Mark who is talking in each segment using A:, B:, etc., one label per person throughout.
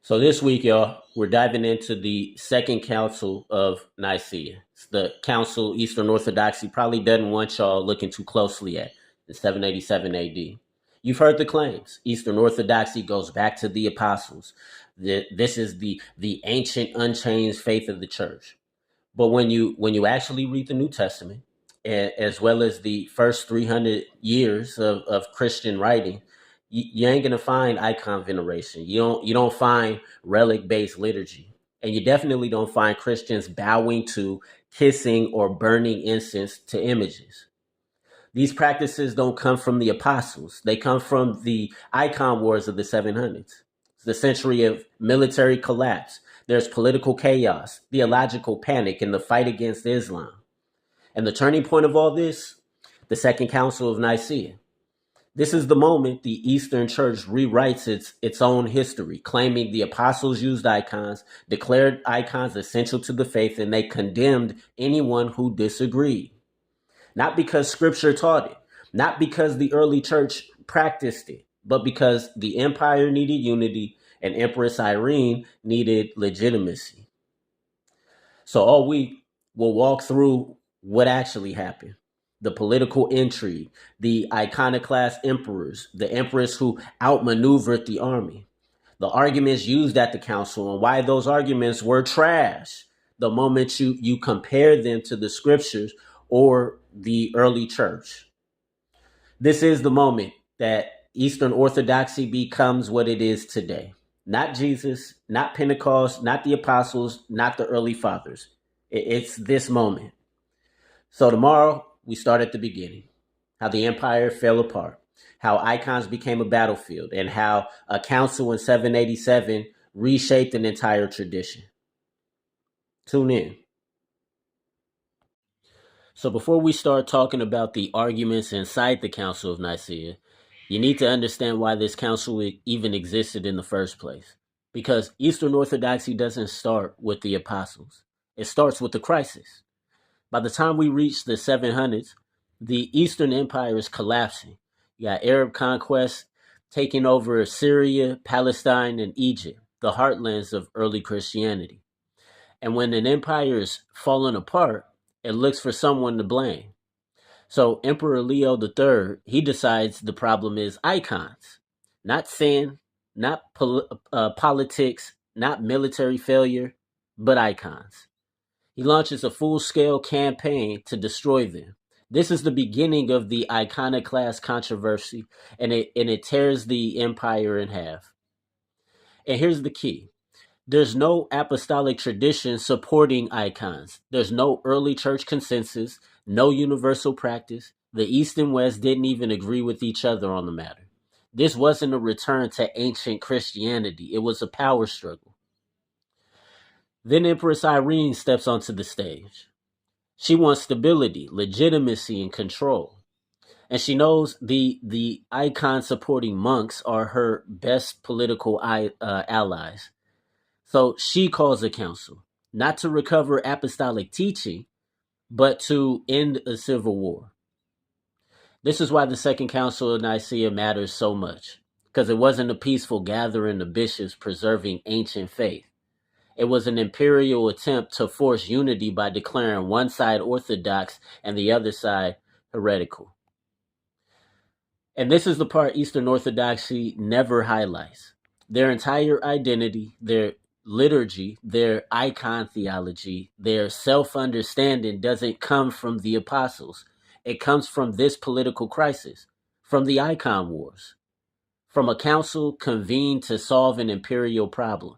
A: So this week, y'all, we're diving into the Second Council of Nicaea. It's the council Eastern Orthodoxy probably doesn't want y'all looking too closely at in 787 AD. You've heard the claims. Eastern Orthodoxy goes back to the apostles. This is the ancient, unchanged faith of the church. But when you actually read the New Testament, as well as the first 300 years of Christian writing, you ain't gonna find icon veneration. You don't find relic based liturgy, and you definitely don't find Christians bowing to, kissing, or burning incense to images. These practices don't come from the apostles; they come from the icon wars of the 700s. It's the century of military collapse. There's political chaos, theological panic, and the fight against Islam. And the turning point of all this, the Second Council of Nicaea. This is the moment the Eastern Church rewrites its own history, claiming the apostles used icons, declared icons essential to the faith, and they condemned anyone who disagreed. Not because scripture taught it, not because the early church practiced it, but because the empire needed unity and Empress Irene needed legitimacy. So all week, we'll walk through what actually happened, the political intrigue, the iconoclast emperors, the empress who outmaneuvered the army, the arguments used at the council, and why those arguments were trash the moment you compare them to the scriptures or the early church. This is the moment that Eastern Orthodoxy becomes what it is today. Not Jesus, not Pentecost, not the apostles, not the early fathers. It's this moment. So tomorrow, we start at the beginning, how the empire fell apart, how icons became a battlefield, and how a council in 787 reshaped an entire tradition. Tune in. So before we start talking about the arguments inside the Council of Nicaea, you need to understand why this council even existed in the first place. Because Eastern Orthodoxy doesn't start with the apostles. It starts with the crisis. By the time we reach the 700s, the Eastern Empire is collapsing. You got Arab conquest taking over Syria, Palestine, and Egypt, the heartlands of early Christianity. And when an empire is falling apart, it looks for someone to blame. So Emperor Leo III, he decides the problem is icons, not sin, not politics, not military failure, but icons. He launches a full-scale campaign to destroy them. This is the beginning of the iconoclast controversy, and it tears the empire in half. And here's the key. There's no apostolic tradition supporting icons. There's no early church consensus, no universal practice. The East and West didn't even agree with each other on the matter. This wasn't a return to ancient Christianity. It was a power struggle. Then Empress Irene steps onto the stage. She wants stability, legitimacy, and control. And she knows the icon supporting monks are her best political allies. So she calls a council, not to recover apostolic teaching, but to end a civil war. This is why the Second Council of Nicaea matters so much, because it wasn't a peaceful gathering of bishops preserving ancient faith. It was an imperial attempt to force unity by declaring one side orthodox and the other side heretical. And this is the part Eastern Orthodoxy never highlights. Their entire identity, their liturgy, their icon theology, their self-understanding doesn't come from the apostles. It comes from this political crisis, from the icon wars, from a council convened to solve an imperial problem.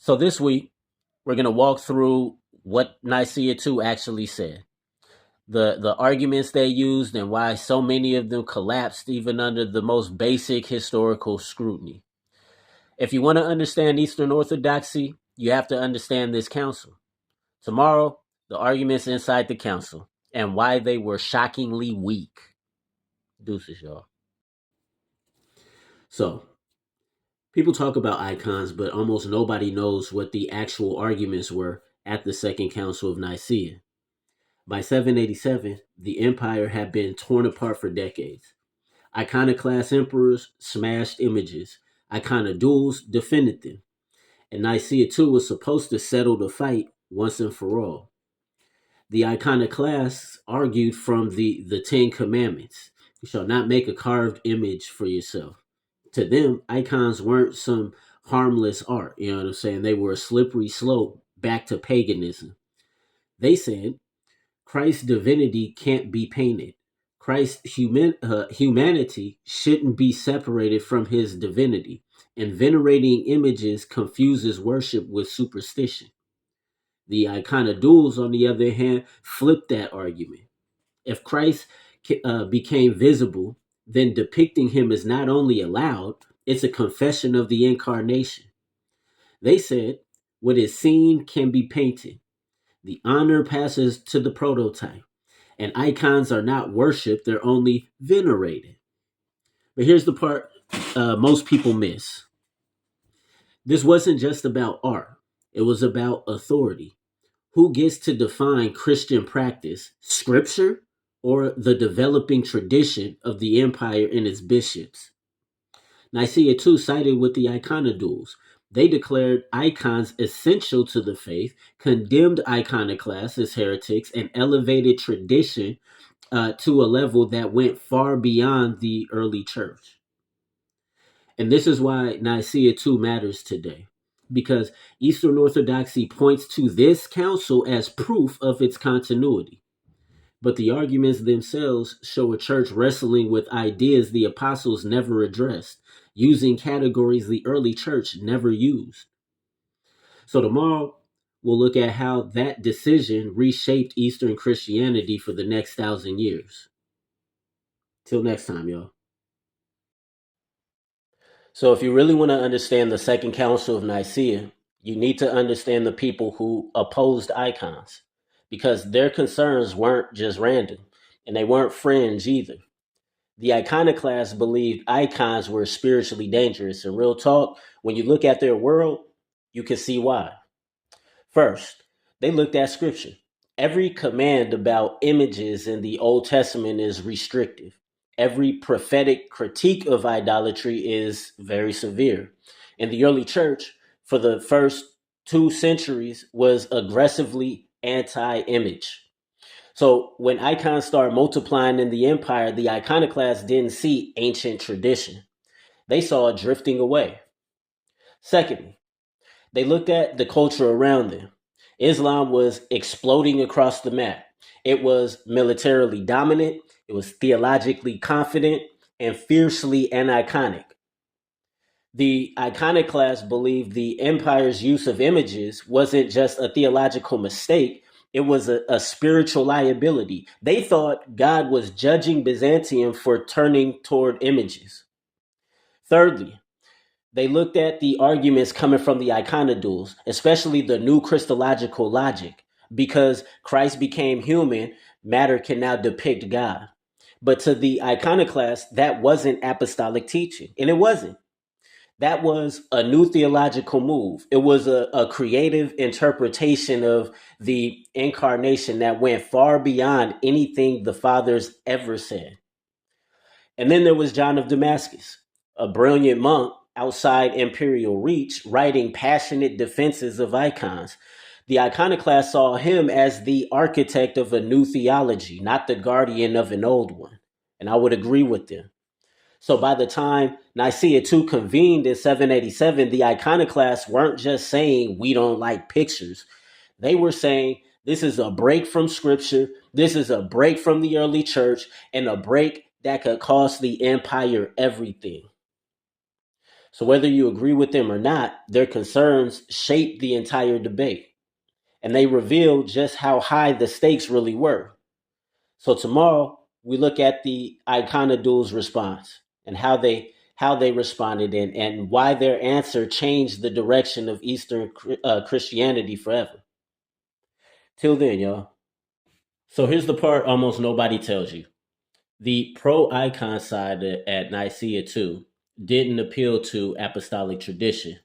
A: So this week, we're going to walk through what Nicaea II actually said, the arguments they used, and why so many of them collapsed even under the most basic historical scrutiny. If you want to understand Eastern Orthodoxy, you have to understand this council. Tomorrow, the arguments inside the council and why they were shockingly weak. Deuces, y'all. So, people talk about icons, but almost nobody knows what the actual arguments were at the Second Council of Nicaea. By 787, the empire had been torn apart for decades. Iconoclast emperors smashed images. Iconodules defended them, and Nicaea II was supposed to settle the fight once and for all. The iconoclasts argued from the Ten Commandments. You shall not make a carved image for yourself. To them, icons weren't some harmless art. You know what I'm saying? They were a slippery slope back to paganism. They said Christ's divinity can't be painted. Christ's humanity shouldn't be separated from his divinity, and venerating images confuses worship with superstition. The iconodules, on the other hand, flipped that argument. If Christ became visible, then depicting him is not only allowed, it's a confession of the incarnation. They said, what is seen can be painted. The honor passes to the prototype, and icons are not worshiped, they're only venerated. But here's the part most people miss. This wasn't just about art, it was about authority. Who gets to define Christian practice, scripture, or the developing tradition of the empire and its bishops? Nicaea II sided with the iconodules. They declared icons essential to the faith, condemned iconoclasts as heretics, and elevated tradition to a level that went far beyond the early church. And this is why Nicaea II matters today, because Eastern Orthodoxy points to this council as proof of its continuity. But the arguments themselves show a church wrestling with ideas the apostles never addressed, using categories the early church never used. So tomorrow, we'll look at how that decision reshaped Eastern Christianity for the next 1,000 years. Till next time, y'all. So if you really want to understand the Second Council of Nicaea, you need to understand the people who opposed icons, because their concerns weren't just random, and they weren't fringe either. The iconoclasts believed icons were spiritually dangerous. And real talk, when you look at their world, you can see why. First, they looked at scripture. Every command about images in the Old Testament is restrictive. Every prophetic critique of idolatry is very severe. And the early church, for the first 2 centuries, was aggressively anti image. So when icons started multiplying in the empire, the iconoclasts didn't see ancient tradition. They saw it drifting away. Secondly, they looked at the culture around them. Islam was exploding across the map. It was militarily dominant, it was theologically confident, and fiercely aniconic. The iconoclasts believed the empire's use of images wasn't just a theological mistake, it was a spiritual liability. They thought God was judging Byzantium for turning toward images. Thirdly, they looked at the arguments coming from the iconodules, especially the new Christological logic. Because Christ became human, matter can now depict God. But to the iconoclasts, that wasn't apostolic teaching, and it wasn't. That was a new theological move. It was a creative interpretation of the incarnation that went far beyond anything the fathers ever said. And then there was John of Damascus, a brilliant monk outside imperial reach, writing passionate defenses of icons. The iconoclast saw him as the architect of a new theology, not the guardian of an old one. And I would agree with them. So by the time Nicaea II convened in 787, the iconoclasts weren't just saying we don't like pictures. They were saying this is a break from scripture, this is a break from the early church, and a break that could cost the empire everything. So whether you agree with them or not, their concerns shaped the entire debate. And they revealed just how high the stakes really were. So tomorrow we look at the iconodules' response and how they responded, and why their answer changed the direction of Eastern Christianity forever. Till then, y'all. So here's the part almost nobody tells you. The pro-icon side at Nicaea II didn't appeal to apostolic tradition.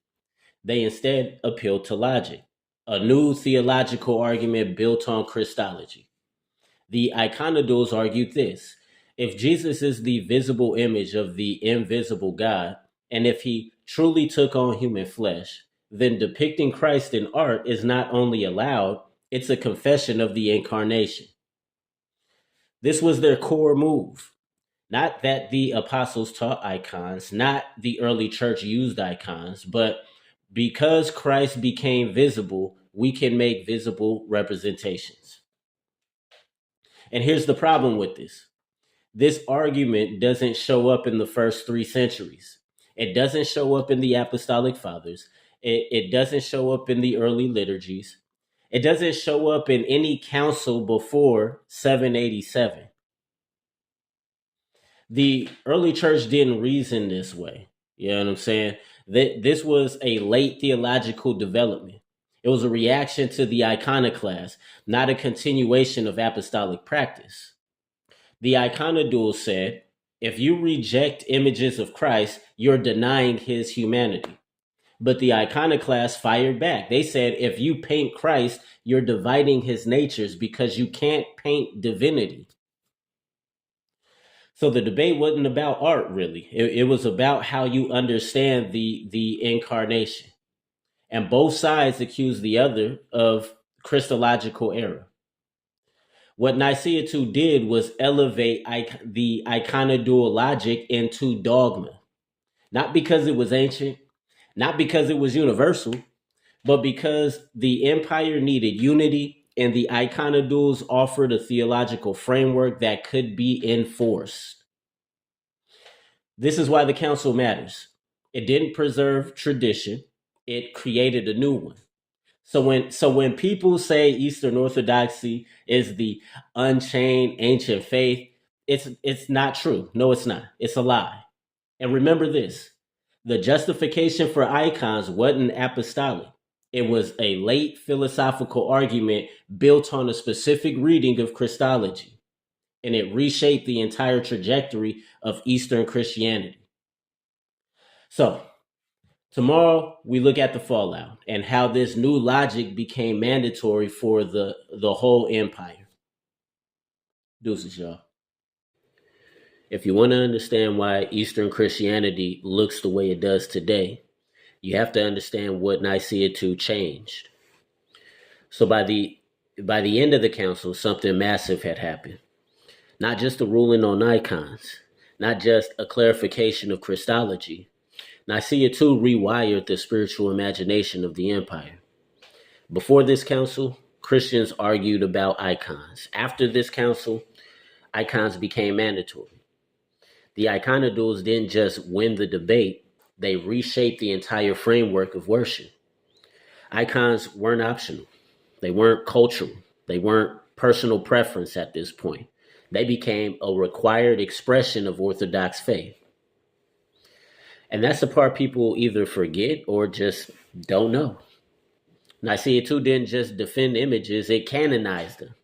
A: They instead appealed to logic, a new theological argument built on Christology. The iconodules argued this: if Jesus is the visible image of the invisible God, and if he truly took on human flesh, then depicting Christ in art is not only allowed, it's a confession of the incarnation. This was their core move. Not that the apostles taught icons, not the early church used icons, but because Christ became visible, we can make visible representations. And here's the problem with this. This argument doesn't show up in the first 3 centuries. It doesn't show up in the Apostolic Fathers. It doesn't show up in the early liturgies. It doesn't show up in any council before 787. The early church didn't reason this way. You know what I'm saying? This was a late theological development. It was a reaction to the iconoclasm, not a continuation of apostolic practice. The iconodule said, if you reject images of Christ, you're denying his humanity. But the iconoclasts fired back. They said, if you paint Christ, you're dividing his natures because you can't paint divinity. So the debate wasn't about art, really. It was about how you understand the incarnation. And both sides accused the other of Christological error. What Nicaea II did was elevate the iconodule logic into dogma, not because it was ancient, not because it was universal, but because the empire needed unity and the iconodules offered a theological framework that could be enforced. This is why the council matters. It didn't preserve tradition, it created a new one. So when people say Eastern Orthodoxy is the unchained ancient faith, it's not true. No, it's not. It's a lie. And remember this: the justification for icons wasn't apostolic. It was a late philosophical argument built on a specific reading of Christology, and it reshaped the entire trajectory of Eastern Christianity. So tomorrow, we look at the fallout and how this new logic became mandatory for the whole empire. Deuces, y'all. If you want to understand why Eastern Christianity looks the way it does today, you have to understand what Nicaea II changed. So by the end of the council, something massive had happened. Not just a ruling on icons, not just a clarification of Christology. Nicaea II rewired the spiritual imagination of the empire. Before this council, Christians argued about icons. After this council, icons became mandatory. The iconodules didn't just win the debate, they reshaped the entire framework of worship. Icons weren't optional, they weren't cultural, they weren't personal preference at this point. They became a required expression of Orthodox faith. And that's the part people either forget or just don't know. Nicaea II didn't just defend images, it canonized them.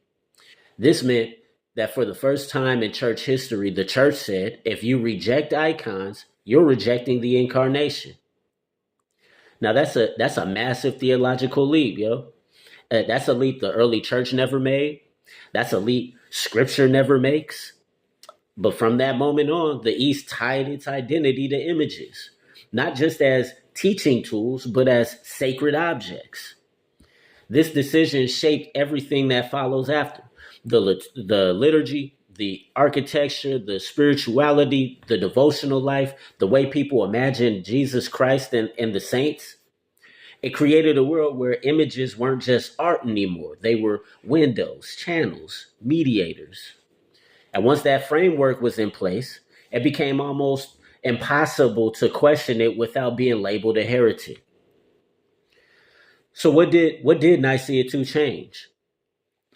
A: This meant that for the first time in church history, the church said, if you reject icons, you're rejecting the incarnation. Now that's a massive theological leap, yo. That's a leap the early church never made. That's a leap scripture never makes. But from that moment on, the East tied its identity to images, not just as teaching tools, but as sacred objects. This decision shaped everything that follows after. The liturgy, the architecture, the spirituality, the devotional life, the way people imagine Jesus Christ and the saints. It created a world where images weren't just art anymore. They were windows, channels, mediators. And once that framework was in place, it became almost impossible to question it without being labeled a heretic. So what did Nicaea II change?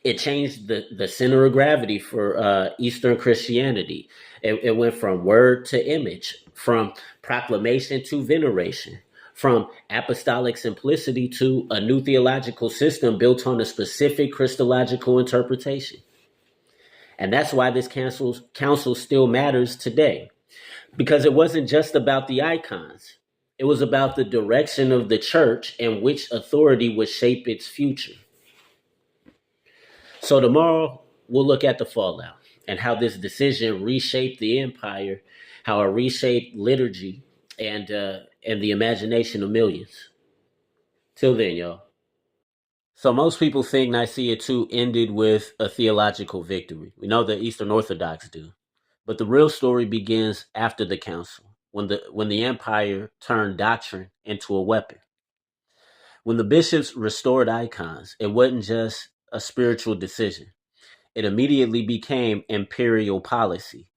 A: It changed the center of gravity for Eastern Christianity. It went from word to image, from proclamation to veneration, from apostolic simplicity to a new theological system built on a specific Christological interpretation. And that's why this council still matters today, because it wasn't just about the icons. It was about the direction of the church and which authority would shape its future. So tomorrow, we'll look at the fallout and how this decision reshaped the empire, how it reshaped liturgy, and and the imagination of millions. Till then, y'all. So most people think Nicaea II ended with a theological victory. We know that Eastern Orthodox do. But the real story begins after the council, when the empire turned doctrine into a weapon. When the bishops restored icons, it wasn't just a spiritual decision. It immediately became imperial policy.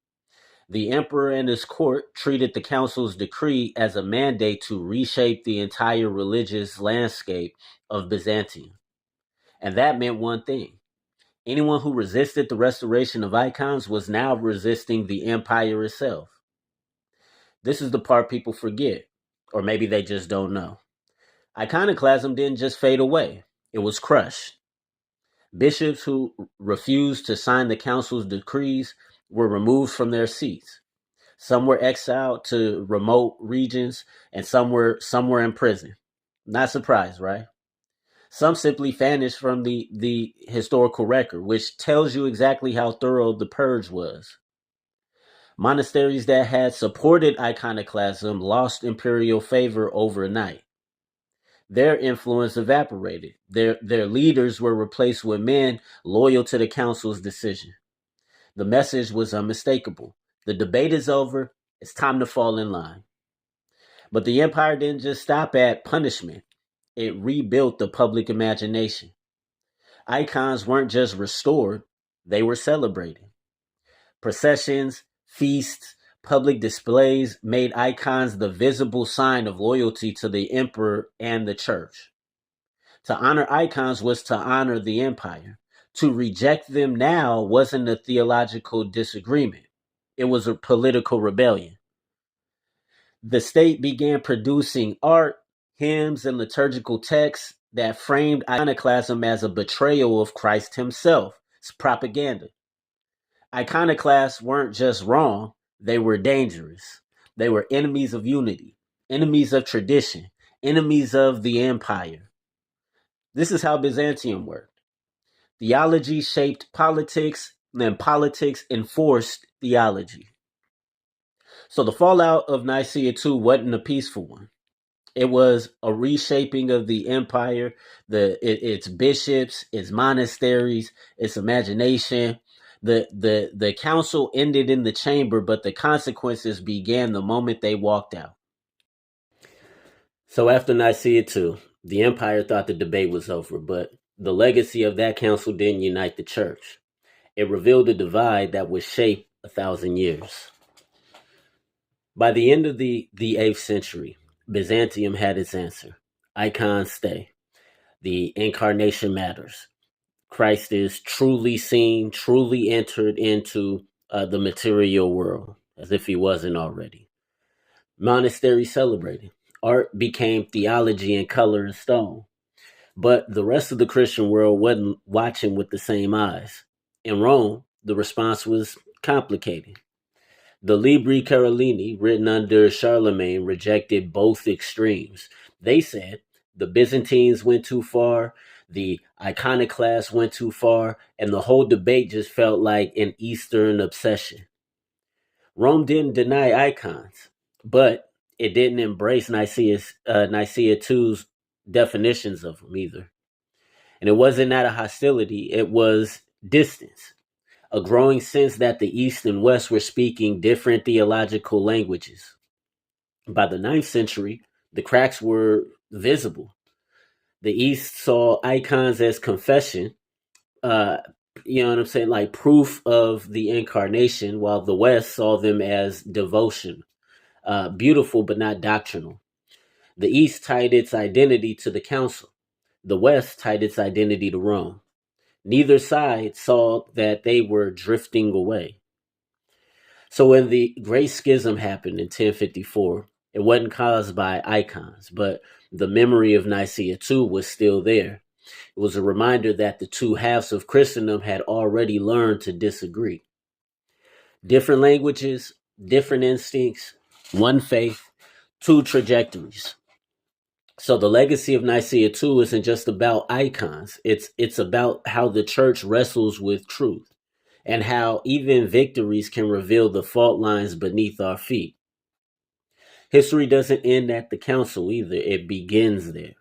A: The emperor and his court treated the council's decree as a mandate to reshape the entire religious landscape of Byzantium. And that meant one thing. Anyone who resisted the restoration of icons was now resisting the empire itself. This is the part people forget, or maybe they just don't know. Iconoclasm didn't just fade away, it was crushed. Bishops who refused to sign the council's decrees were removed from their seats. Some were exiled to remote regions, and some were in prison. Not surprised, right? Some simply vanished from the historical record, which tells you exactly how thorough the purge was. Monasteries that had supported iconoclasm lost imperial favor overnight. Their influence evaporated. Their leaders were replaced with men loyal to the council's decision. The message was unmistakable. The debate is over. It's time to fall in line. But the empire didn't just stop at punishment. It rebuilt the public imagination. Icons weren't just restored, they were celebrated. Processions, feasts, public displays made icons the visible sign of loyalty to the emperor and the church. To honor icons was to honor the empire. To reject them now wasn't a theological disagreement. It was a political rebellion. The state began producing art, hymns, and liturgical texts that framed iconoclasm as a betrayal of Christ himself. It's propaganda. Iconoclasts weren't just wrong, they were dangerous. They were enemies of unity, enemies of tradition, enemies of the empire. This is how Byzantium worked. Theology shaped politics, and politics enforced theology. So the fallout of Nicaea II wasn't a peaceful one. It was a reshaping of the empire, its bishops, its monasteries, its imagination. The council ended in the chamber, but the consequences began the moment they walked out. So after Nicaea II, the empire thought the debate was over, but the legacy of that council didn't unite the church. It revealed a divide that would shape 1,000 years. By the end of the 8th century, Byzantium had its answer. Icons stay. The incarnation matters. Christ is truly seen, truly entered into the material world, as if he wasn't already. Monasteries celebrated. Art became theology in color and stone. But the rest of the Christian world wasn't watching with the same eyes. In Rome, the response was complicated. The Libri Carolini, written under Charlemagne, rejected both extremes. They said the Byzantines went too far, the iconoclasts went too far, and the whole debate just felt like an Eastern obsession. Rome didn't deny icons, but it didn't embrace Nicaea II's definitions of them either. And it wasn't out of hostility, it was distance. A growing sense that the East and West were speaking different theological languages. By the 9th century, the cracks were visible. The East saw icons as confession, you know what I'm saying, like proof of the incarnation, while the West saw them as devotion, beautiful but not doctrinal. The East tied its identity to the council. The West tied its identity to Rome. Neither side saw that they were drifting away. So when the Great Schism happened in 1054, it wasn't caused by icons, but the memory of Nicaea II was still there. It was a reminder that the two halves of Christendom had already learned to disagree. Different languages, different instincts, one faith, two trajectories. So the legacy of Nicaea II isn't just about icons. It's about how the church wrestles with truth and how even victories can reveal the fault lines beneath our feet. History doesn't end at the council either. It begins there.